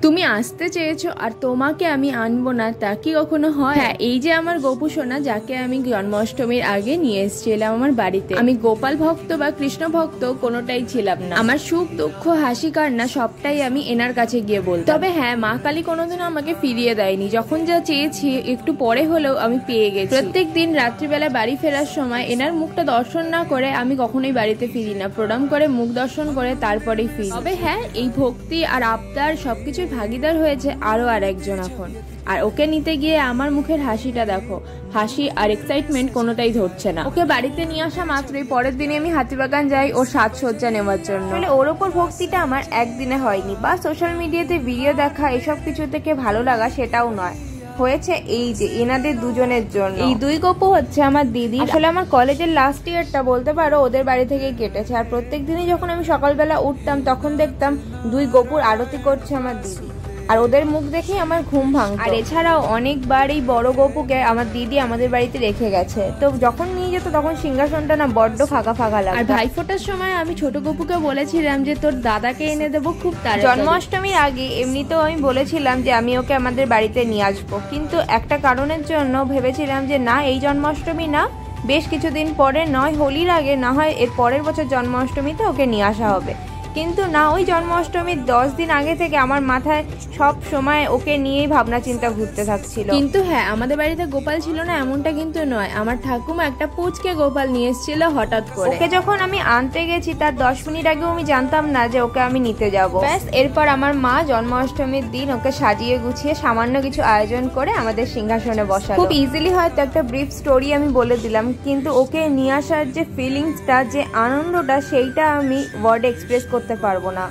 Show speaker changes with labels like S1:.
S1: তুমি আসতে চেয়েছো আর তোমাকে আমি আনবো না, তা কি কখনো হয়? হ্যাঁ, এই যে আমার গোপু সোনা, যাকে আমি জন্মাষ্টমীর আগে নিয়ে এসেছিলাম আমার বাড়িতে। আমি গোপাল ভক্ত বা কৃষ্ণ ভক্ত কোনোটাই ছিলাম না। আমার সুখ দুঃখ হাসি কান্না সবটাই আমি এনার কাছে গিয়ে বলতাম। তবে হ্যাঁ, মা কালী কোনোদিনও আমাকে ফিরিয়ে দেয়নি। যখন যা চেয়েছি একটু পরে হলেও আমি পেয়ে গেছি। প্রত্যেক দিন রাত্রিবেলা বাড়ি ফেরার সময় এনার মুখটা দর্শন না করে আমি কখনোই বাড়িতে ফিরি না। প্রণাম করে মুখ দর্শন করে তারপরেই ফিরি। তবে হ্যাঁ, এই ভক্তি আর আবদার সবকিছুর ভাগিদার হয়েছে আরো আরেকজন এখন। আর ওকে নিতে গিয়ে আমার মুখের হাসিটা দেখো, হাসি আর এক্সাইটমেন্ট কোনোটাই ধরছে না। ওকে বাড়িতে নিয়ে আসা মাত্রই পরের দিনে আমি হাতিবাগান যাই ওর সাজসজ্জা নেওয়ার জন্য। মানে ওর ওপর ভক্তিটা আমার একদিনে হয়নি, বা সোশ্যাল মিডিয়াতে ভিডিও দেখা এসব কিছু থেকে ভালো লাগা সেটাও নয়, হয়েছে এই যে এনাদের দুজনের জন্য। এই দুই গপু হচ্ছে আমার দিদি। আসলে আমার কলেজের লাস্ট ইয়ারটা বলতে পারো ওদের বাড়ি থেকে কেটেছে। আর প্রত্যেক দিনই যখন আমি সকালবেলা উঠতাম তখন দেখতাম দুই গপুর আরতি করছে আমার দিদি, আর ওদের মুখ দেখেই আমার ঘুম ভাঙতো। আর এছাড়াও অনেকবার এই বড় গপুকে আমার দিদি আমাদের বাড়িতে রেখে গেছে, তো যখন নিয়ে যেত তখন সিংহাসনটা না বড্ড ফাঁকা ফাঁকা লাগতো। আর ভাইফোঁটার সময় আমি ছোট গপুকে বলেছিলাম যে তোর দাদাকে এনে দেবো খুব তাড়াতাড়ি। জন্মাষ্টমীর আগে এমনিতেও আমি বলেছিলাম যে আমি ওকে আমাদের বাড়িতে নিয়ে আসবো, কিন্তু একটা কারণের জন্য ভেবেছিলাম যে না, এই জন্মাষ্টমী না, বেশ কিছুদিন পরে, নয় হোলির আগে, না হয় এর পরের বছর জন্মাষ্টমীতে ওকে নিয়ে আসা হবে। কিন্তু না, ওই জন্মাষ্টমীর 10 দিন আগে থেকে আমার মাথায় সব সময় ওকে নিয়েই ভাবনা চিন্তা ঘুরতে থাকছিল। কিন্তু হ্যাঁ, আমাদের বাড়িতে গোপাল ছিল না এমনটা কিন্তু নয়। আমার ঠাকুমা একটা পুচকে গোপাল নিয়ে এসেছিল হঠাৎ করে। ওকে যখন আমি আনতে গেছি তার 10 মিনিট আগেও আমি জানতাম না যে ওকে আমি নিতে যাব। ব্যাস, এরপর আমার মা জন্মাষ্টমীর দিন ওকে সাজিয়ে গুছিয়ে সামান্য কিছু আয়োজন করে আমাদের সিংহাসনে বসালো। খুব ইজিলি হয়তো একটা ব্রিফ স্টোরি আমি বলে দিলাম, কিন্তু ওকে নিয়ে আসার যে ফিলিংসটা, যে আনন্দটা, সেইটা আমি ওয়ার্ডে এক্সপ্রেস করতে পারবো না।